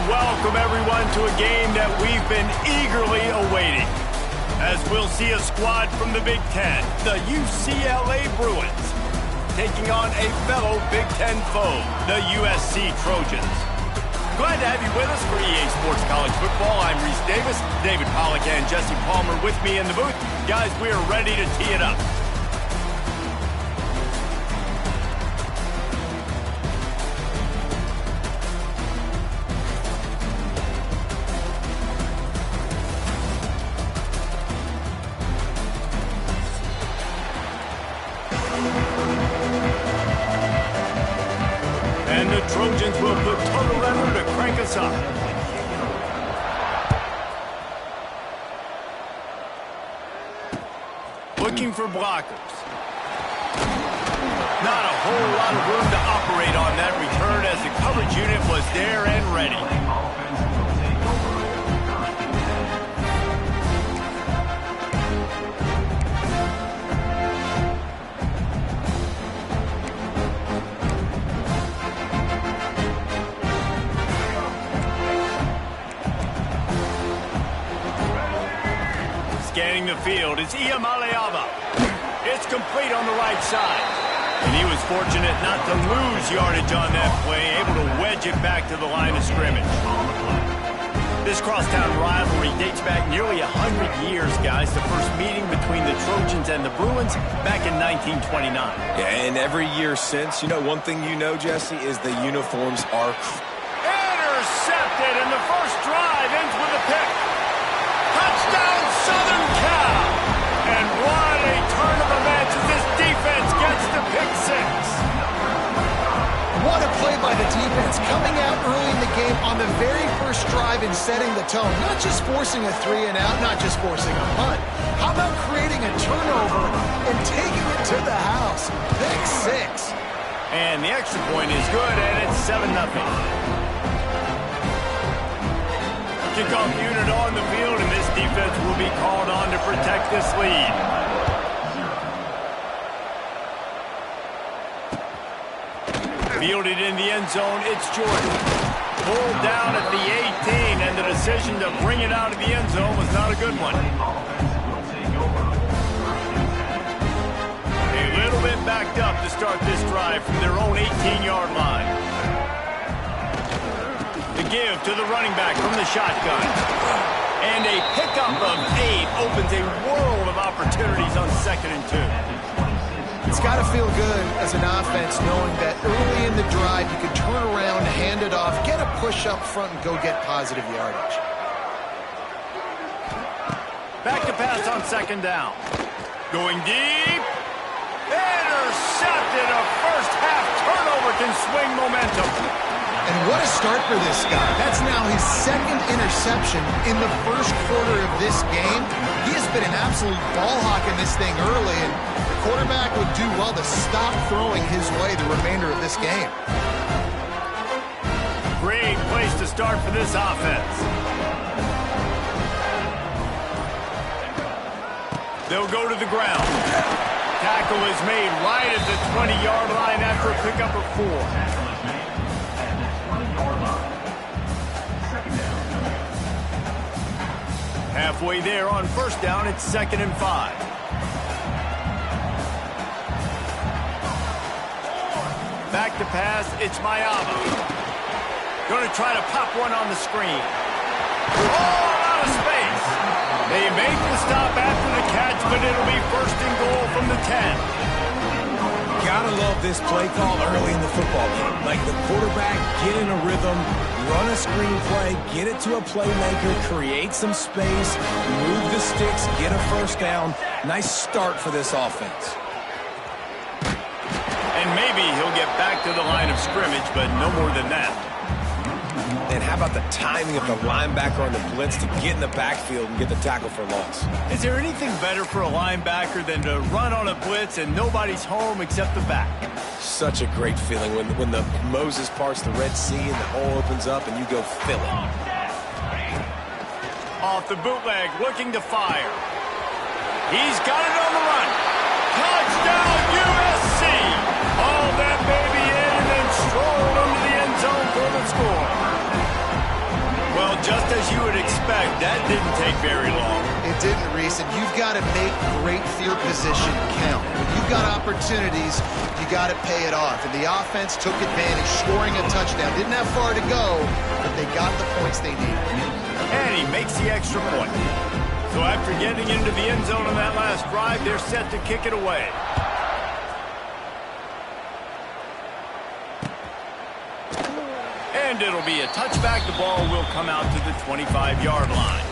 welcome everyone to a game that we've been eagerly awaiting. As we'll see a squad from the Big Ten, the UCLA Bruins, taking on a fellow Big Ten foe, the USC Trojans. Glad to have you with us for EA Sports College Football. I'm Reese Davis, David Pollack and Jesse Palmer with me in the booth. Guys, we are ready to tee it up. And the Trojans will put total effort to crank us up. Looking for blockers. Not a whole lot of room to operate on that return as the coverage unit was there and ready. Scanning the field is Iamaleava. It's complete on the right side. And he was fortunate not to lose yardage on that play, able to wedge it back to the line of scrimmage. This crosstown rivalry dates back nearly 100 years, guys. The first meeting between the Trojans and the Bruins back in 1929. Yeah, and every year since, you know, one thing you know, Jesse, is the uniforms are... Intercepted, and the first drive ends with a pick. Touchdown, Southern Cal! And what a turn of events as this defense gets the pick six. What a play by the defense, coming out early in the game on the very first drive and setting the tone. Not just forcing a 3-and-out, not just forcing a punt. How about creating a turnover and taking it to the house? Pick six. And the extra point is good, and it's 7-0. Kickoff unit on the field, and this defense will be called on to protect this lead. Fielded in the end zone, it's Jordan. Pulled down at the 18, and the decision to bring it out of the end zone was not a good one. A little bit backed up to start this drive from their own 18-yard line. The give to the running back from the shotgun. And a pickup of 8 opens a world of opportunities on 2nd and 2. It's got to feel good as an offense knowing that early in the drive you can turn around, hand it off, get a push up front, and go get positive yardage. Back to pass on 2nd down. Going deep. Intercepted. A first half turnover can swing momentum. And what a start for this guy. That's now his 2nd interception in the first quarter of this game. He has been an absolute ball hawk in this thing early, and the quarterback would do well to stop throwing his way the remainder of this game. Great place to start for this offense. They'll go to the ground. Tackle is made right at the 20-yard line after a pickup of 4. Halfway there on 1st down, it's 2nd and 5. Back to pass, it's Mayava. Going to try to pop one on the screen. Oh, out of space. They make the stop after the catch, but it'll be 1st and goal from the 10. Gotta love this play call early in the football game. Like the quarterback, get in a rhythm, run a screen play, get it to a playmaker, create some space, move the sticks, get a 1st down. Nice start for this offense. And maybe he'll get back to the line of scrimmage, but no more than that. And how about the timing of the linebacker on the blitz to get in the backfield and get the tackle for loss? Is there anything better for a linebacker than to run on a blitz and nobody's home except the back? Such a great feeling when the Moses parts the Red Sea and the hole opens up and you go fill it. Off the bootleg, looking to fire. He's got it on the run. Touchdown, USC! Hauled that baby in and then strolled into the end zone for the score. just as you would expect, that didn't take very long. It didn't, Reese, and you've got to make great field position count. When you've got opportunities, you got to pay it off. And the offense took advantage, scoring a touchdown. Didn't have far to go, but they got the points they needed. And he makes the extra point. So after getting into the end zone on that last drive, they're set to kick it away. And it'll be a touchback. The ball will come out to the 25-yard line.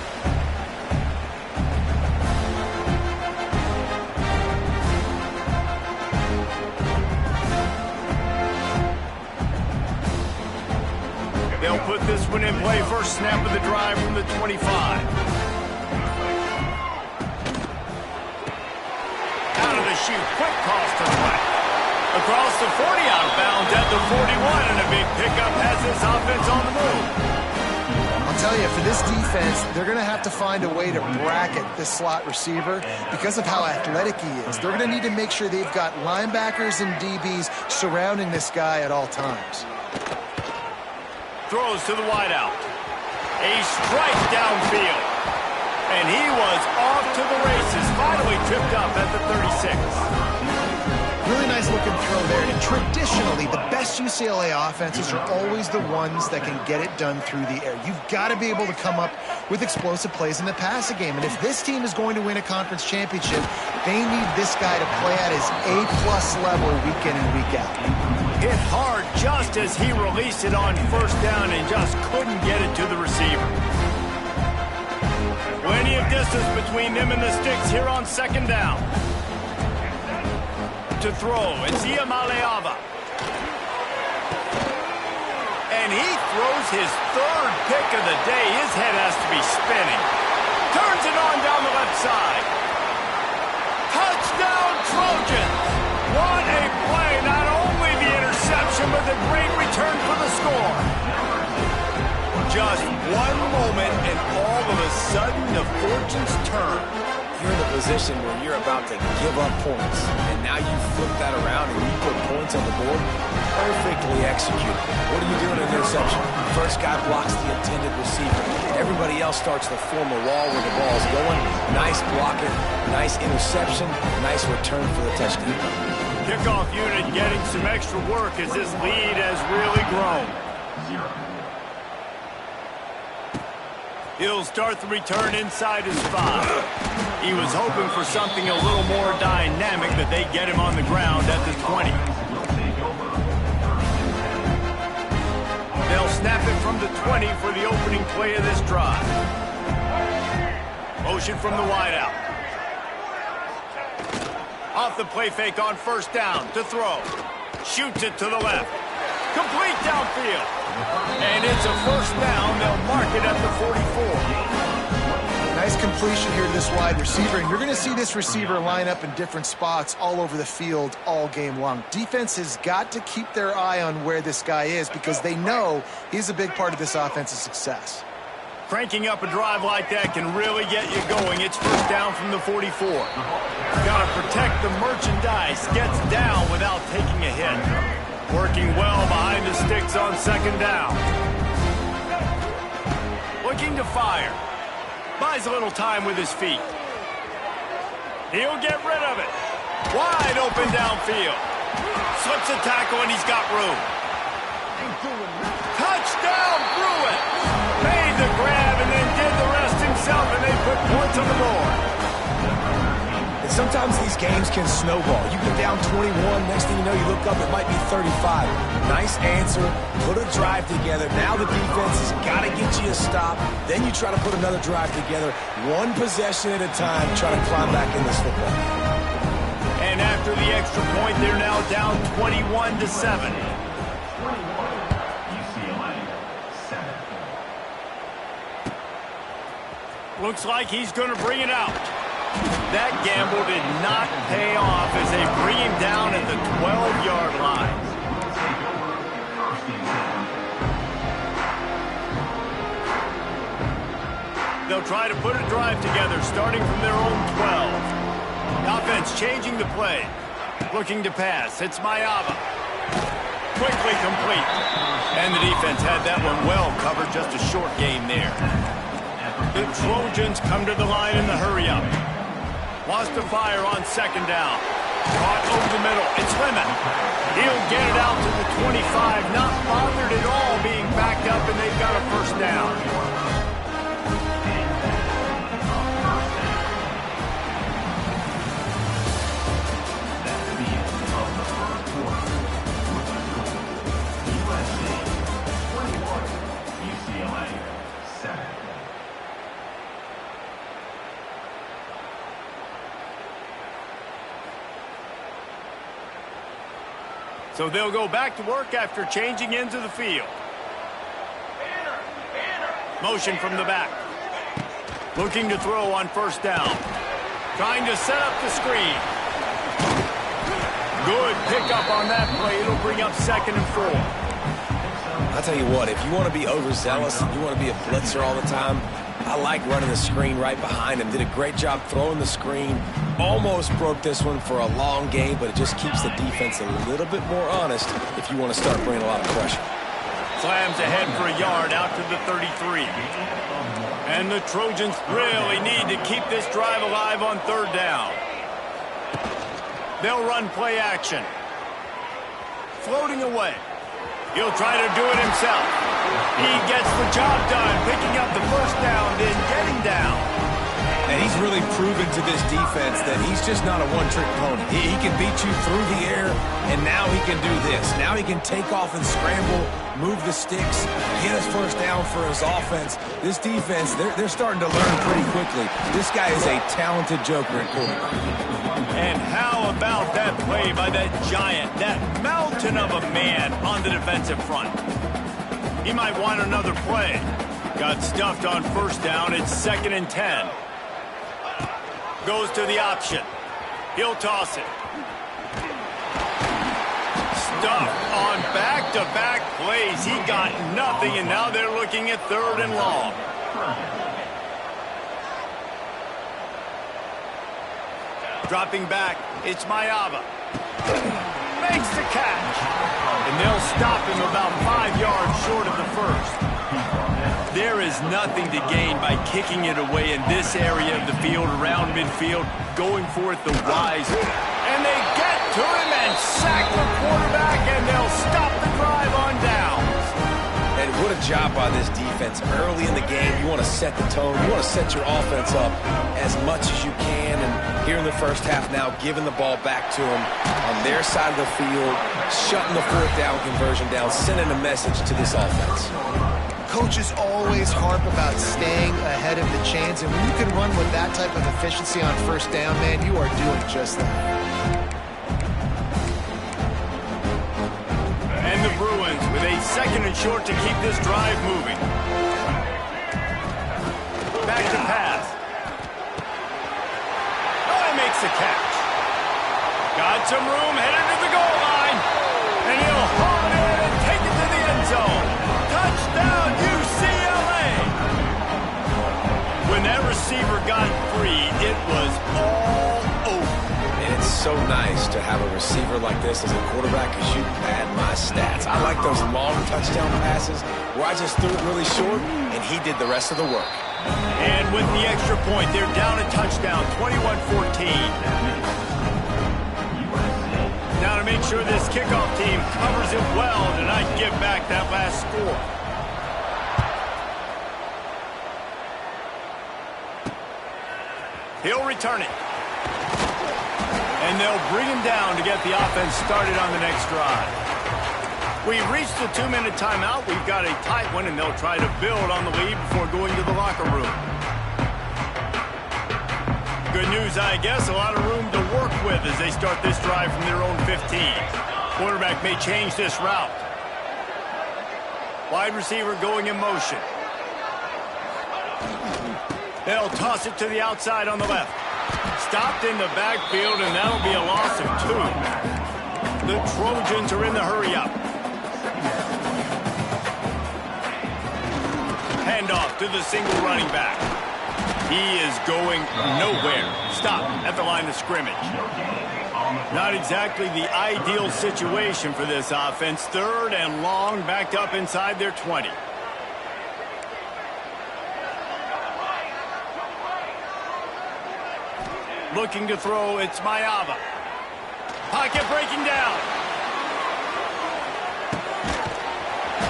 They'll put this one in play. First snap of the drive from the 25. Out of the chute. Quick toss to the right. Across the 40, out of bounds at the 41, and a big pickup has this offense on the move. I'll tell you, for this defense, they're going to have to find a way to bracket this slot receiver because of how athletic he is. They're going to need to make sure they've got linebackers and DBs surrounding this guy at all times. Throws to the wideout. A strike downfield. And he was off to the races. Finally tripped up at the 36. Really nice looking throw there. And traditionally, the best UCLA offenses are always the ones that can get it done through the air. You've got to be able to come up with explosive plays in the passing game. And if this team is going to win a conference championship, they need this guy to play at his A+ level week in and week out. Hit hard just as he released it on first down and just couldn't get it to the receiver. Plenty of distance between them and the sticks here on second down. To throw, it's Maleava. And he throws his third pick of the day. His head has to be spinning. Turns it on down the left side. Touchdown, Trojans! What a play! Not only the interception, but the great return for the score. Just one moment, and all of a sudden, the fortunes turn. You're in the position where you're about to give up points, and now you flip that around and you put points on the board. Perfectly executed. What do you do in an interception? First guy blocks the intended receiver. Everybody else starts to form a wall where the ball's going. Nice blocking, nice interception, nice return for the touchdown. Kickoff unit getting some extra work as this lead has really grown. He'll start the return inside his 5. He was hoping for something a little more dynamic, but they get him on the ground at the 20. They'll snap it from the 20 for the opening play of this drive. Motion from the wideout. Off the play fake on first down to throw. Shoots it to the left. Complete downfield. And it's a first down. They'll mark it at the 44. Nice completion here to this wide receiver. And you're going to see this receiver line up in different spots all over the field all game long. Defense has got to keep their eye on where this guy is because they know he's a big part of this offense's success. Cranking up a drive like that can really get you going. It's first down from the 44. Got to protect the merchandise. Gets down without taking a hit. Working well behind the sticks on second down. Looking to fire. Buys a little time with his feet. He'll get rid of it. Wide open downfield. Slips a tackle and he's got room. Touchdown, Bruins! Made the grab and then did the rest himself, and they put points on the board. And sometimes these games can snowball. You get down 21, next thing you know, you look up, it might be 35. Nice answer, put a drive together. Now the defense has got to get you a stop. Then you try to put another drive together, one possession at a time, try to climb back in this football. And after the extra point, they're now down 21-7. Looks like he's going to bring it out. That gamble did not pay off as they bring him down at the 12-yard line. They'll try to put a drive together, starting from their own 12. Offense changing the play. Looking to pass. It's Maiava. quickly complete. And the defense had that one well covered, just a short gain there. The Trojans come to the line in the hurry-up. Wants to fire on second down. Caught over the middle. It's Lemon. He'll get it out to the 25. Not bothered at all being backed up, and they've got a first down. So they'll go back to work after changing into the field. Motion from the back. Looking to throw on first down. Trying to set up the screen. Good pickup on that play. It'll bring up 2nd and 4. I'll tell you what, if you want to be overzealous and you want to be a blitzer all the time, I like running the screen right behind him. Did a great job throwing the screen. Almost broke this one for a long game, but it just keeps the defense a little bit more honest if you want to start bringing a lot of pressure. Slams ahead for a yard out to the 33. And the Trojans really need to keep this drive alive on 3rd down. They'll run play action. Floating away. He'll try to do it himself. He gets the job done, picking up the first down, then getting down. And he's really proven to this defense that he's just not a one-trick pony. He can beat you through the air, and now he can do this. Now he can take off and scramble, move the sticks, get his first down for his offense. This defense, they're starting to learn pretty quickly. This guy is a talented joker at quarterback. And how about that play by that giant, that mountain of a man on the defensive front? He might want another play. Got stuffed on first down. It's 2nd and 10. Goes to the option. He'll toss it. Stuffed on back-to-back plays. He got nothing, and now they're looking at 3rd and long. Dropping back, it's Mayaba. Makes the catch. And they'll stop him about 5 yards short of the first. There is nothing to gain by kicking it away in this area of the field, around midfield, going for it the wise. And they get to him and sack the quarterback, and they'll stop the drive on downs. And what a job by this defense. Early in the game, you want to set the tone. You want to set your offense up as much as you can. And here in the first half now, giving the ball back to them on their side of the field, shutting the 4th down conversion down, sending a message to this offense. Coaches always harp about staying ahead of the chains, and when you can run with that type of efficiency on first down, man, you are doing just that. And the Bruins with a 2nd and short to keep this drive moving. Back to pass. Oh, he makes the catch. Got some room, headed to the goal line. And he'll haul it in and take it to the end zone. Touchdown, UCLA! When that receiver got free, it was all over. And it's so nice to have a receiver like this as a quarterback, because you pad my stats. I like those long touchdown passes where I just threw it really short, and he did the rest of the work. And with the extra point, they're down a touchdown, 21-14. Now to make sure this kickoff team covers it well to not give back that last score. He'll return it. And they'll bring him down to get the offense started on the next drive. We've reached the 2-minute timeout. We've got a tight one, and they'll try to build on the lead before going to the locker room. Good news, I guess, a lot of room to work with as they start this drive from their own 15. Quarterback may change this route. Wide receiver going in motion. They'll toss it to the outside on the left. Stopped in the backfield, and that'll be a loss of 2. The Trojans are in the hurry-up. Handoff to the single running back. He is going nowhere. Stop at the line of scrimmage. Not exactly the ideal situation for this offense. 3rd and long, backed up inside their 20. Looking to throw, it's Mayava. Pocket breaking down.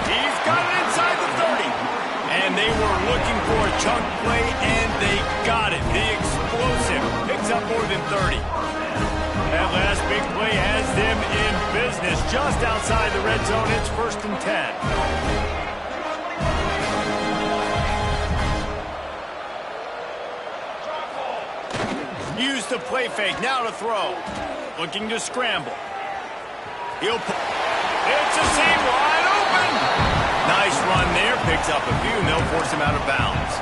He's got it inside the 30. And they were looking for a chunk play, and they got it. The explosive picks up more than 30. That last big play has them in business just outside the red zone. It's 1st and 10. Use the play fake, now to throw. Looking to scramble. It's a seam wide open. Nice run there, picks up a few, and they'll force him out of bounds.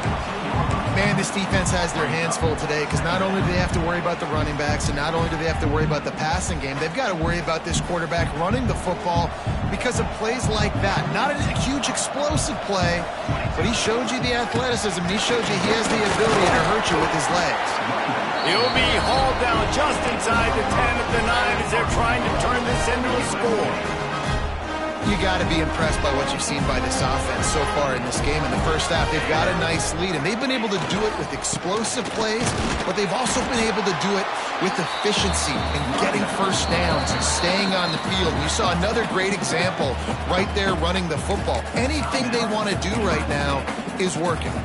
Man, this defense has their hands full today because not only do they have to worry about the running backs and not only do they have to worry about the passing game, they've got to worry about this quarterback running the football because of plays like that. Not a huge explosive play, but he showed you the athleticism. He showed you he has the ability to hurt you with his legs. He'll be hauled down just inside the 10 at the 9 as they're trying to turn this into a score. You got to be impressed by what you've seen by this offense so far in this game. In the first half, they've got a nice lead, and they've been able to do it with explosive plays, but they've also been able to do it with efficiency and getting first downs and staying on the field. You saw another great example right there running the football. Anything they want to do right now is working.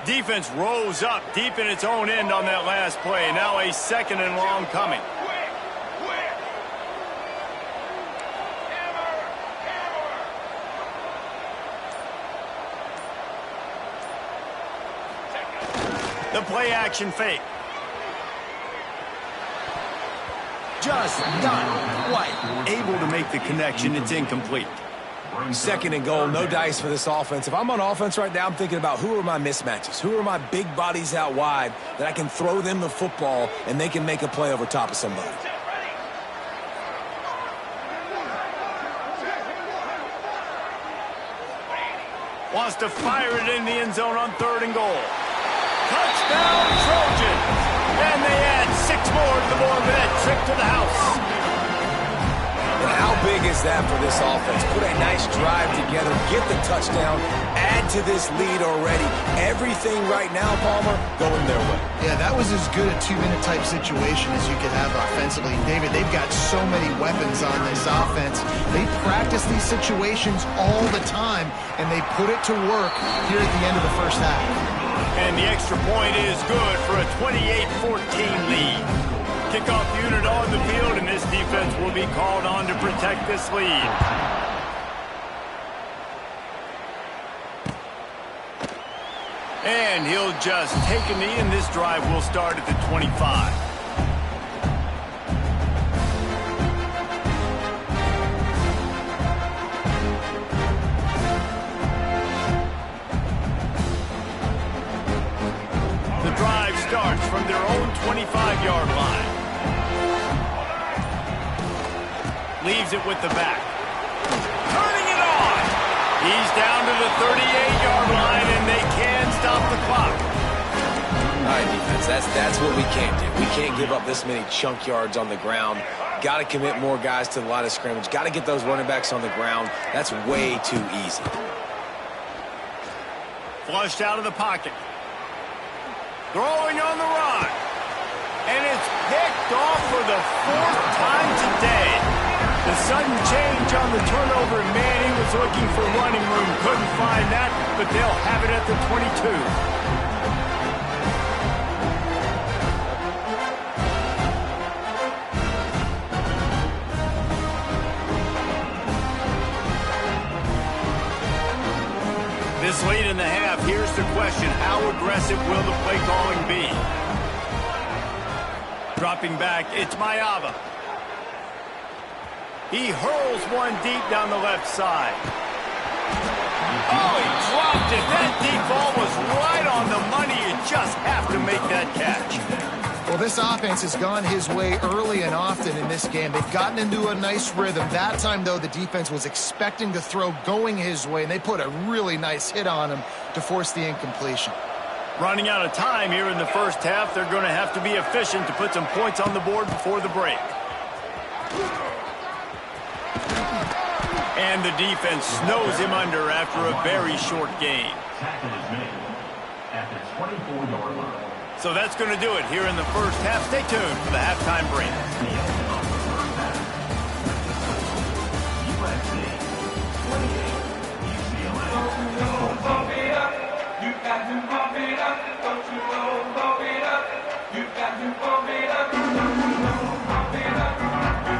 Defense rose up deep in its own end on that last play. Now a 2nd and long coming. The play action fake. Just not quite able to make the connection. It's incomplete. 2nd and goal, no dice for this offense. If I'm on offense right now, I'm thinking about who are my mismatches? Who are my big bodies out wide that I can throw them the football and they can make a play over top of somebody? Wants to fire it in the end zone on 3rd and goal. Touchdown, Trojans! And they add 6 more to the board with that trip to the house. And how big is that for this offense? Put a nice drive together, get the touchdown, add to this lead already. Everything right now, Palmer, going their way. Yeah, that was as good a 2-minute type situation as you could have offensively. David, they've got so many weapons on this offense. They practice these situations all the time, and they put it to work here at the end of the first half. And the extra point is good for a 28-14 lead. Kickoff unit on the field, and this defense will be called on to protect this lead. And he'll just take a knee, and this drive will start at the 25. The drive starts from their own 25-yard line. Leaves it with the back. Turning it on. He's down to the 38-yard line, and they can stop the clock. All right, defense, that's what we can't do. We can't give up this many chunk yards on the ground. Got to commit more guys to the line of scrimmage. Got to get those running backs on the ground. That's way too easy. Flushed out of the pocket. Throwing on the run. And it's picked off for the 4th time today. The sudden change on the turnover, man, he was looking for running room. Couldn't find that, but they'll have it at the 22. This late in the half, here's the question. How aggressive will the play calling be? Dropping back, it's Mayava. He hurls one deep down the left side. Oh, he dropped it. That deep ball was right on the money. You just have to make that catch. Well, this offense has gone his way early and often in this game. They've gotten into a nice rhythm. That time, though, the defense was expecting the throw going his way, and they put a really nice hit on him to force the incompletion. Running out of time here in the first half, they're going to have to be efficient to put some points on the board before the break. And the defense snows him under after a very short gain. So that's going to do it here in the first half. Stay tuned for the halftime break.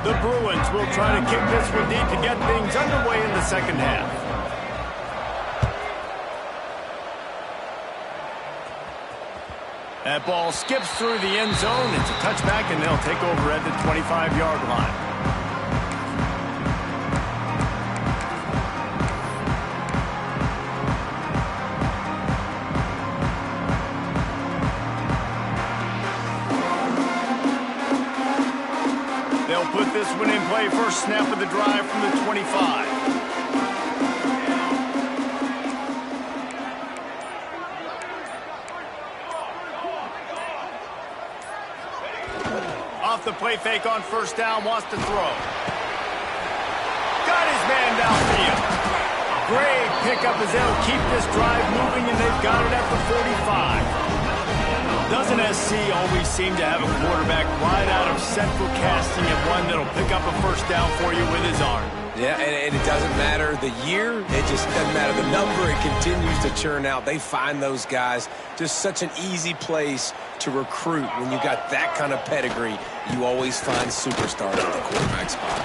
The Bruins will try to kick this one deep to get things underway in the second half. That ball skips through the end zone. It's a touchback, and they'll take over at the 25-yard line. They'll put this one in play. First snap of the drive from the 25. Off the play fake on first down, wants to throw. Got his man downfield. Great pickup as they'll keep this drive moving, and they've got it at the 45. Doesn't SC always seem to have a quarterback right out of central casting and one that'll pick up a first down for you with his arm? Yeah, and it doesn't matter the year. It just doesn't matter the number. It continues to churn out. They find those guys just such an easy place to recruit. When you got that kind of pedigree, you always find superstars at the quarterback spot.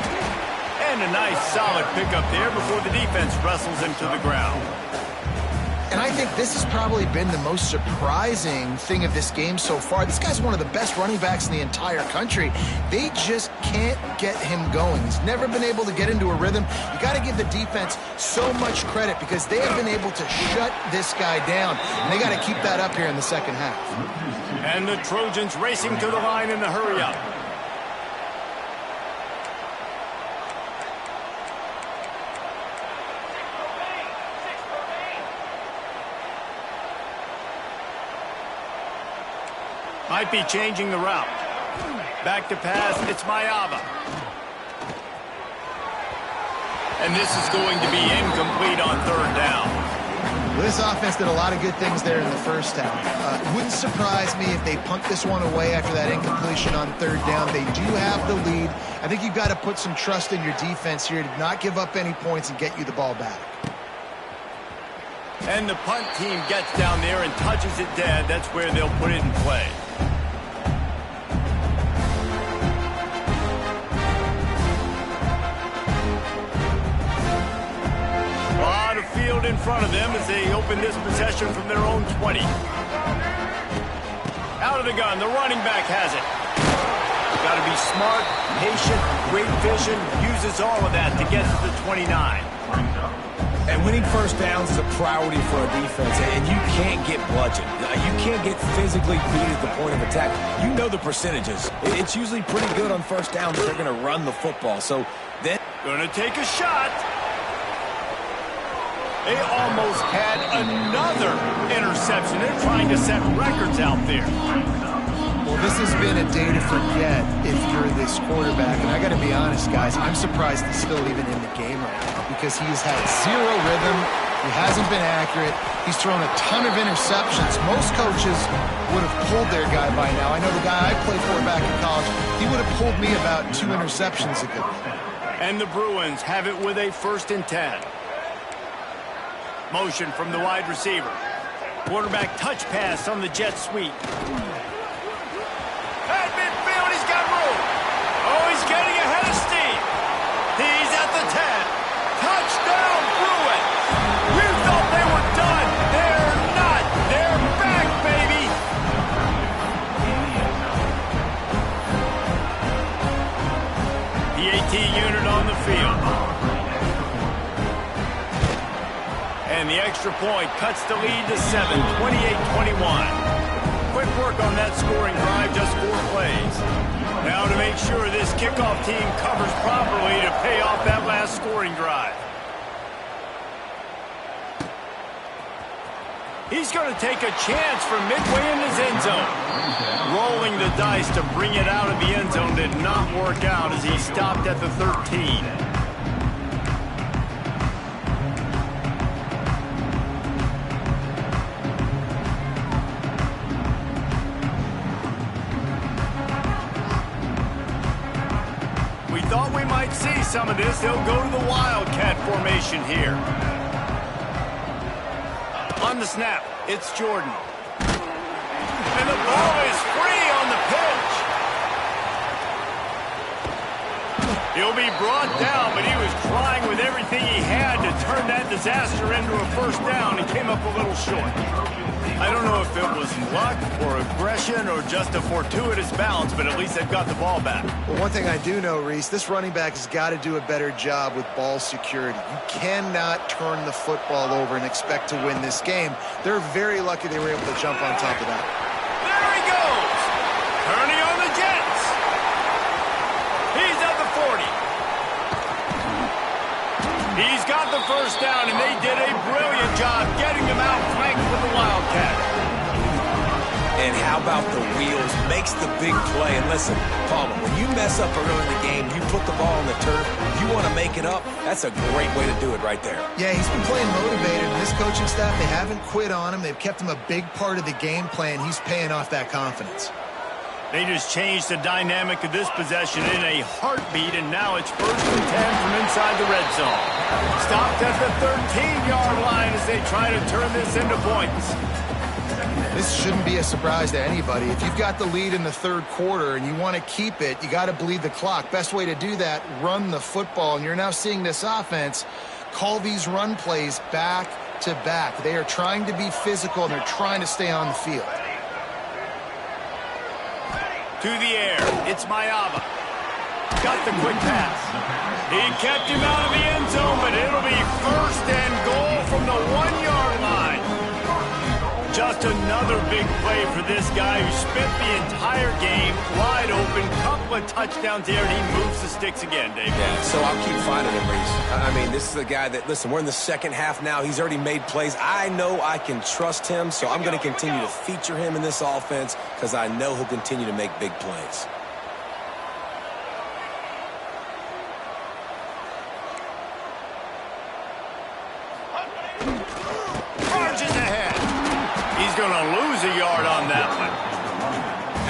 And a nice solid pickup there before the defense wrestles him to the ground. And I think this has probably been the most surprising thing of this game so far. This guy's one of the best running backs in the entire country. They just can't get him going. He's never been able to get into a rhythm. You got to give the defense so much credit because they have been able to shut this guy down. And they got to keep that up here in the second half. And the Trojans racing to the line in the hurry-up. Might be changing the route. Back to pass, it's Mayava. And this is going to be incomplete on third down. Well, this offense did a lot of good things there in the first half. It wouldn't surprise me if they punt this one away after that incompletion on third down. They do have the lead. I think you've got to put some trust in your defense here to not give up any points and get you the ball back. And the punt team gets down there and touches it dead. That's where they'll put it in play. Field in front of them as they open this possession from their own 20. Out of the gun, the running back has it. Got to be smart, patient, great vision, uses all of that to get to the 29. And winning first downs is a priority for a defense, and you can't get bludgeoned. You can't get physically beat at the point of attack. You know the percentages. It's usually pretty good on first down that they're going to run the football. So then, going to take a shot. They almost had another interception. They're trying to set records out there. Well, this has been a day to forget if you're this quarterback. And I got to be honest, guys, I'm surprised he's still even in the game right now because he's had zero rhythm. He hasn't been accurate. He's thrown a ton of interceptions. Most coaches would have pulled their guy by now. I know the guy I played for back in college, he would have pulled me about 2 interceptions ago. And the Bruins have it with a 1st and 10. Motion from the wide receiver. Quarterback touch pass on the jet sweep. At midfield, he's got room. Oh, he's getting ahead of steam. He's at the 10. Touchdown, Bruins. You thought they were done. They're not. They're back, baby. The AT unit on the field. And the extra point cuts the lead to 7, 28-21. Quick work on that scoring drive, just 4 plays. Now to make sure this kickoff team covers properly to pay off that last scoring drive. He's going to take a chance from midway in his end zone. Rolling the dice to bring it out of the end zone did not work out as he stopped at the 13. We thought we might see some of this. They'll go to the Wildcat formation here. On the snap, it's Jordan. And the ball is free on the pitch. He'll be brought down, but he was trying with everything he had to turn that disaster into a first down and came up a little short. I don't know if it was luck or aggression or just a fortuitous bounce, but at least they've got the ball back. Well, one thing I do know, Reese, this running back has got to do a better job with ball security. You cannot turn the football over and expect to win this game. They're very lucky they were able to jump on top of that. There he goes! Turning on the Jets! He's at the 40. He's got the first down, and they did a brilliant job getting them out flanked with the Wildcat. And how about the wheels? Makes the big play. And listen, Palmer, when you mess up early in the game, you put the ball on the turf, you want to make it up, that's a great way to do it right there. Yeah, he's been playing motivated. And this coaching staff, they haven't quit on him. They've kept him a big part of the game plan. He's paying off that confidence. They just changed the dynamic of this possession in a heartbeat, and now it's 1st and 10 from inside the red zone. Stopped at the 13-yard line as they try to turn this into points. This shouldn't be a surprise to anybody. If you've got the lead in the third quarter and you want to keep it, you got to bleed the clock. Best way to do that, run the football. And you're now seeing this offense call these run plays back to back. They are trying to be physical, and they're trying to stay on the field. To the air, it's Mayava. Got the quick pass. He kept him out of the end zone, but it'll be 1st and goal from the 1-yard line. Just another big play for this guy who spent the entire game wide open. Couple of touchdowns there, and he moves the sticks again, Dave. Yeah, so I'll keep finding him, Reese. I mean, this is a guy that, listen, we're in the second half now. He's already made plays. I know I can trust him, so I'm going to continue to feature him in this offense because I know he'll continue to make big plays. Charges ahead. He's going to lose a yard on that one.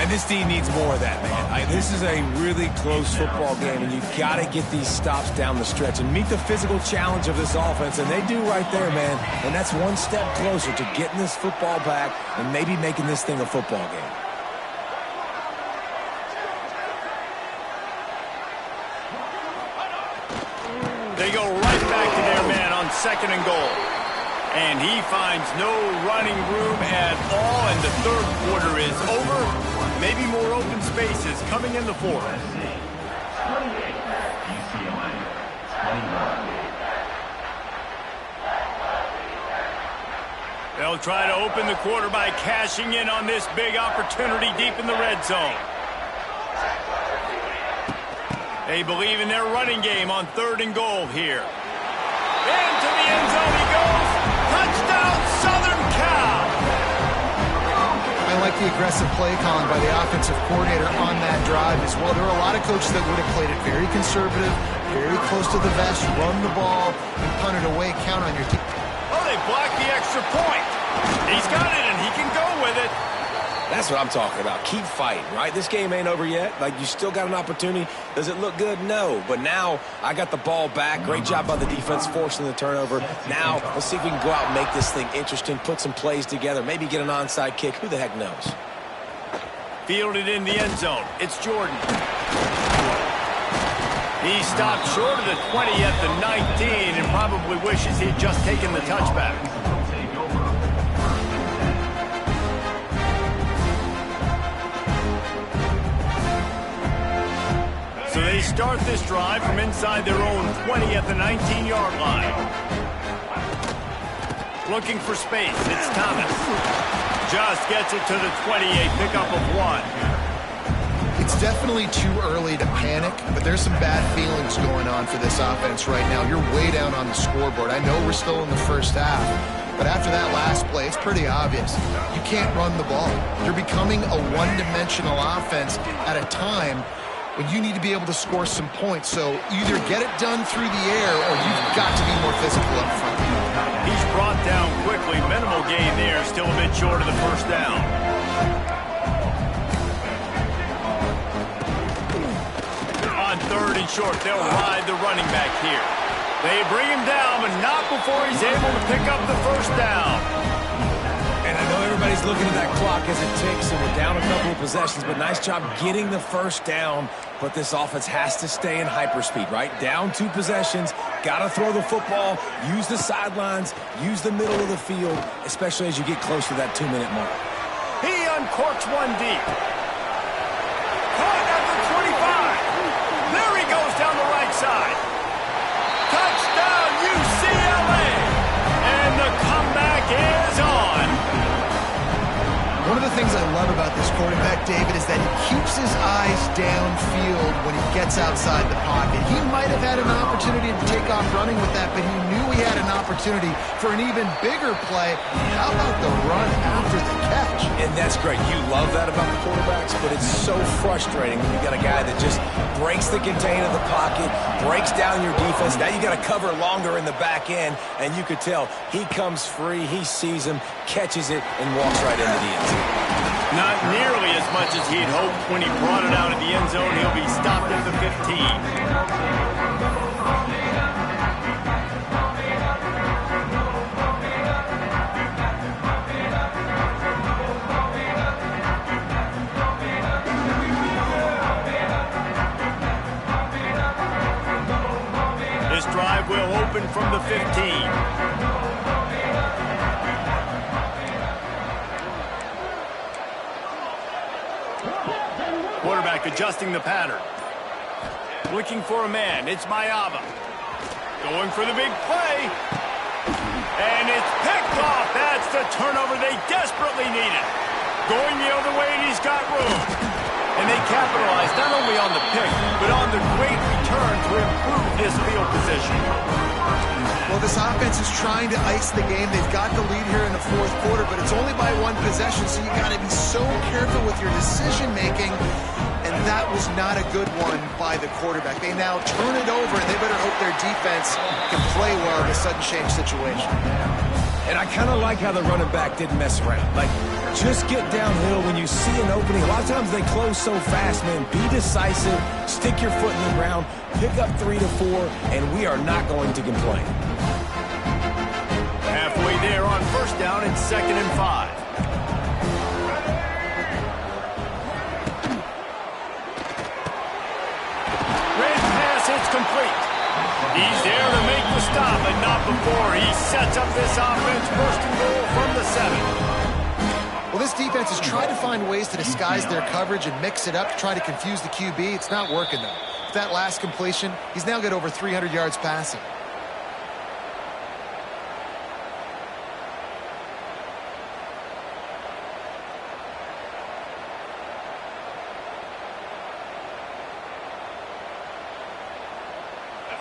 And this team needs more of that, man. This is a really close football game, and you've got to get these stops down the stretch and meet the physical challenge of this offense, and they do right there, man. And that's one step closer to getting this football back and maybe making this thing a football game. They go right back to their man on 2nd and goal. And he finds no running room at all, and the third quarter is over. Maybe more open spaces coming in the 4th. They'll try to open the quarter by cashing in on this big opportunity deep in the red zone. They believe in their running game on 3rd and goal here. Into the end zone he goes. Touchdown, Southern Cal! I like the aggressive play calling by the offensive coordinator on that drive as well. There are a lot of coaches that would have played it very conservative, very close to the vest, run the ball, and punt it away, count on your team. Oh, they blocked the extra point. He's got it, and he can go with it. That's what I'm talking about. Keep fighting, right? This game ain't over yet. Like, you still got an opportunity. Does it look good? No. But now I got the ball back. Great job by the defense forcing the turnover. Now let's see if we can go out and make this thing interesting, put some plays together, maybe get an onside kick. Who the heck knows? Fielded in the end zone. It's Jordan. He stopped short of the 20 at the 19 and probably wishes he'd just taken the touchback. So they start this drive from inside their own 20 at the 19-yard line. Looking for space. It's Thomas. Just gets it to the 28, pickup of 1. It's definitely too early to panic, but there's some bad feelings going on for this offense right now. You're way down on the scoreboard. I know we're still in the first half, But after that last play, it's pretty obvious. You can't run the ball. You're becoming a one-dimensional offense at a time when you need to be able to score some points. So either get it done through the air or you've got to be more physical up front. He's brought down quickly. Minimal gain there. Still a bit short of the first down. On 3rd and short, they'll ride the running back here. They bring him down, but not before he's able to pick up the first down. And I know everybody's looking at that clock as it ticks, and we're down a couple of possessions, but nice job getting the first down. But this offense has to stay in hyperspeed, right? Down 2 possessions, got to throw the football, use the sidelines, use the middle of the field, especially as you get close to that 2-minute mark. He uncorks one deep. Caught at the 25. There he goes down the right side. Touchdown, UCLA! And the comeback is on. One of the things I love about this quarterback, David, is that he keeps his eyes downfield when he gets outside the pocket. He might have had an opportunity to take off running with that, but he knew he had an opportunity for an even bigger play. How about the run after the catch? And that's great. You love that about the quarterbacks, but it's so frustrating when you got a guy that just breaks the contain of the pocket, breaks down your defense. Now you got to cover longer in the back end, and you could tell he comes free, he sees him, catches it, and walks right into the end zone. Not nearly as much as he'd hoped when he brought it out of the end zone. He'll be stopped at the 15. This drive will open from the 15. Quarterback adjusting the pattern. Looking for a man. It's Mayava. Going for the big play. And it's picked off. That's the turnover they desperately needed. Going the other way, and he's got room. And they capitalized not only on the pick, but on the great return to improve this field position. Well, this offense is trying to ice the game. They've got the lead here in the 4th quarter, but it's only by 1 possession, so you got to be so careful with your decision-making, and that was not a good one by the quarterback. They now turn it over, and they better hope their defense can play well in a sudden change situation. And I kind of like how the running back didn't mess around. Like, just get downhill when you see an opening. A lot of times they close so fast, man. Be decisive, stick your foot in the ground, pick up 3 to 4, and we are not going to complain. Halfway there on first down and 2nd and 5. Red pass, it's complete. He's there to make the stop, but not before he sets up this offense. 1st and goal from the 7. Well, this defense has tried to find ways to disguise their coverage and mix it up to try to confuse the QB. It's not working, though. With that last completion, he's now got over 300 yards passing.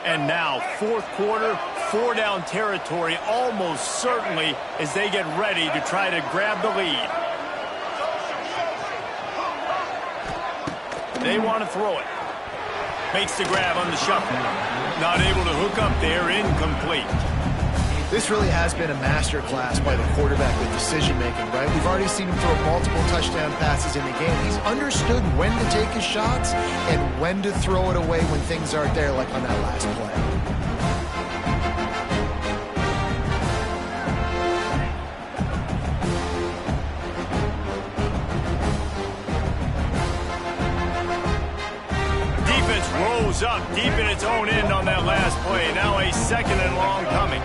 And now, 4th quarter, 4-down territory almost certainly as they get ready to try to grab the lead. They want to throw it. Makes the grab on the shuffle. Not able to hook up there, incomplete. This really has been a masterclass by the quarterback with decision-making, right? We've already seen him throw multiple touchdown passes in the game. He's understood when to take his shots and when to throw it away when things aren't there, like on that last play. Defense rose up deep in its own end on that last play. Now a 2nd and long coming.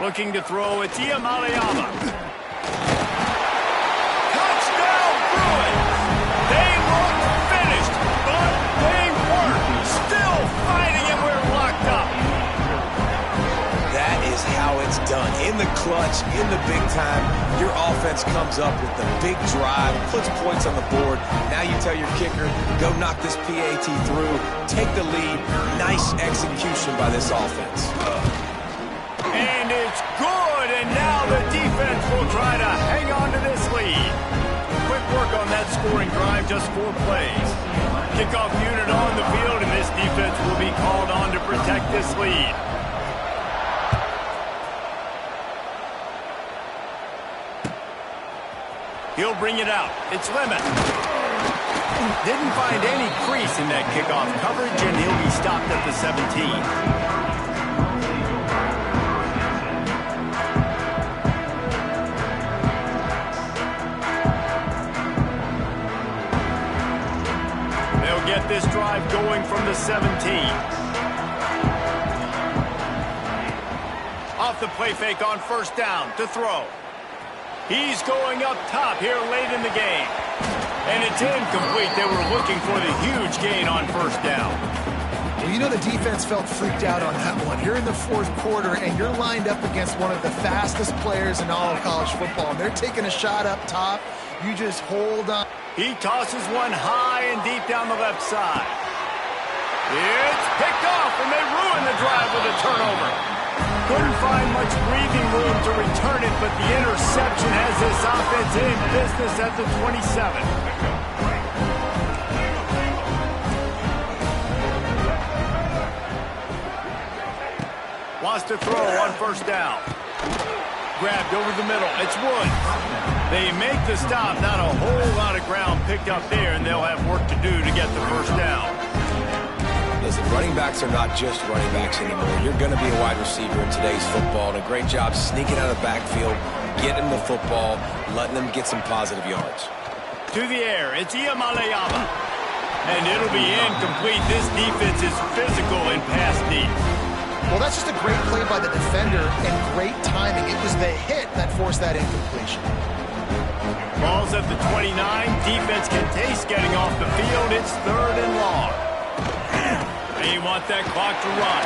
Looking to throw, it's Iyamaleava. Touchdown, Bruins! They look finished, but they weren't. Still fighting, and we're locked up. That is how it's done. In the clutch, in the big time, your offense comes up with the big drive, puts points on the board. Now you tell your kicker, go knock this PAT through, take the lead. Nice execution by this offense. It's good, and now the defense will try to hang on to this lead. Quick work on that scoring drive, just 4 plays. Kickoff unit on the field, and this defense will be called on to protect this lead. He'll bring it out. It's Lemon. Didn't find any crease in that kickoff coverage, and he'll be stopped at the 17. They'll get this drive going from the 17. Off the play fake on first down to throw. He's going up top here late in the game. And it's incomplete. They were looking for the huge gain on first down. Well, you know the defense felt freaked out on that one. You're in the fourth quarter, and you're lined up against one of the fastest players in all of college football. And they're taking a shot up top. You just hold on. He tosses one high and deep down the left side. It's picked off, and they ruin the drive with a turnover. Couldn't find much breathing room to return it, but the interception has this offense in business at the 27. Wants to throw on first down. Grabbed over the middle. It's Woods. They make the stop. Not a whole lot of ground picked up there, and they'll have work to do to get the first down. Listen, running backs are not just running backs anymore. You're going to be a wide receiver in today's football, and a great job sneaking out of the backfield, getting the football, letting them get some positive yards. To the air, it's Iamaleava. And it'll be incomplete. This defense is physical in pass deep. Well, that's just a great play by the defender and great timing. It was the hit that forced that incompletion. Ball's at the 29. Defense can taste getting off the field. It's 3rd and long. They want that clock to run.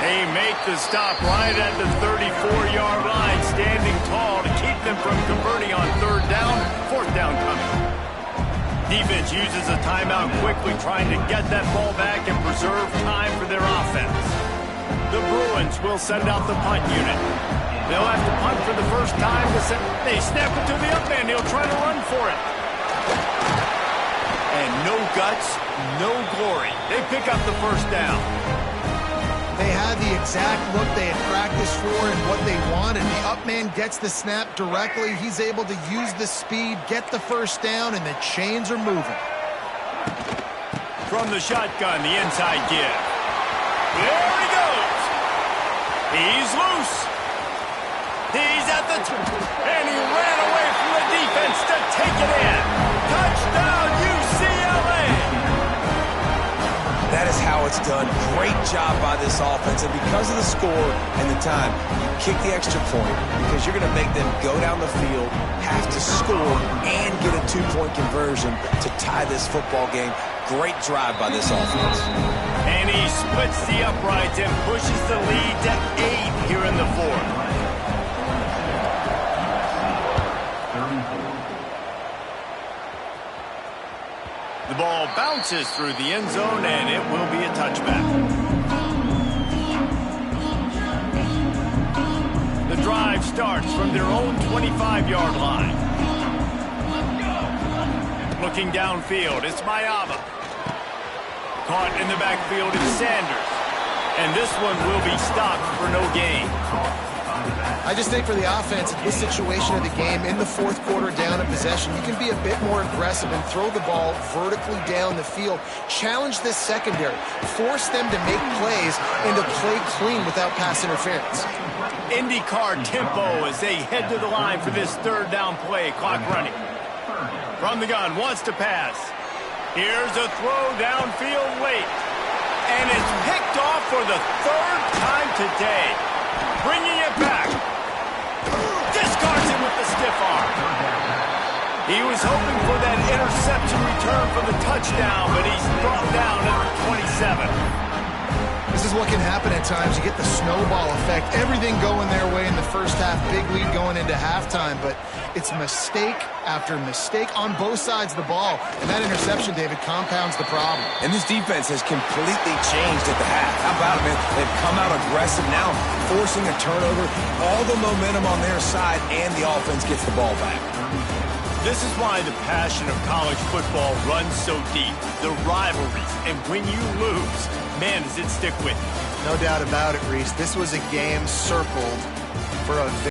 They make the stop right at the 34-yard line, standing tall to keep them from converting on 3rd down. 4th down coming. Defense uses a timeout quickly, trying to get that ball back and preserve time for their offense. The Bruins will send out the punt unit. They'll have to punt for the first time. They snap it to the up man. He'll try to run for it. And no guts, no glory. They pick up the first down. They had the exact look they had practiced for and what they wanted. The up man gets the snap directly. He's able to use the speed, get the first down, and the chains are moving. From the shotgun, the inside give. There he goes. He's loose. He's at the and he ran away from the defense to take it in. Touchdown, UCLA! That is how it's done. Great job by this offense. And because of the score and the time, you kick the extra point because you're going to make them go down the field, have to score, and get a 2-point conversion to tie this football game. Great drive by this offense. And he splits the uprights and pushes the lead to 8 here in the 4th. The ball bounces through the end zone, and it will be a touchback. The drive starts from their own 25-yard line. Looking downfield, it's Mayava. Caught in the backfield is Sanders. And this one will be stopped for no gain. I just think for the offense, in this situation of the game, in the fourth quarter down in possession, you can be a bit more aggressive and throw the ball vertically down the field. Challenge this secondary. Force them to make plays and to play clean without pass interference. IndyCar tempo as they head to the line for this 3rd down play. Clock running. From the gun, wants to pass. Here's a throw downfield late. And it's picked off for the 3rd time today. Bringing it back. Discards it with the stiff arm. He was hoping for that interception return for the touchdown, but he's brought down at the 27. This is is what can happen at times. You get the snowball effect. Everything going their way in the first half. Big lead going into halftime. But it's mistake after mistake on both sides of the ball. And that interception, David, compounds the problem. And this defense has completely changed at the half. How about it, man? They've come out aggressive now, forcing a turnover. All the momentum on their side, and the offense gets the ball back. This is why the passion of college football runs so deep. The rivalries, and when you lose, man, does it stick with you. No doubt about it, Reese. This was a game circled for a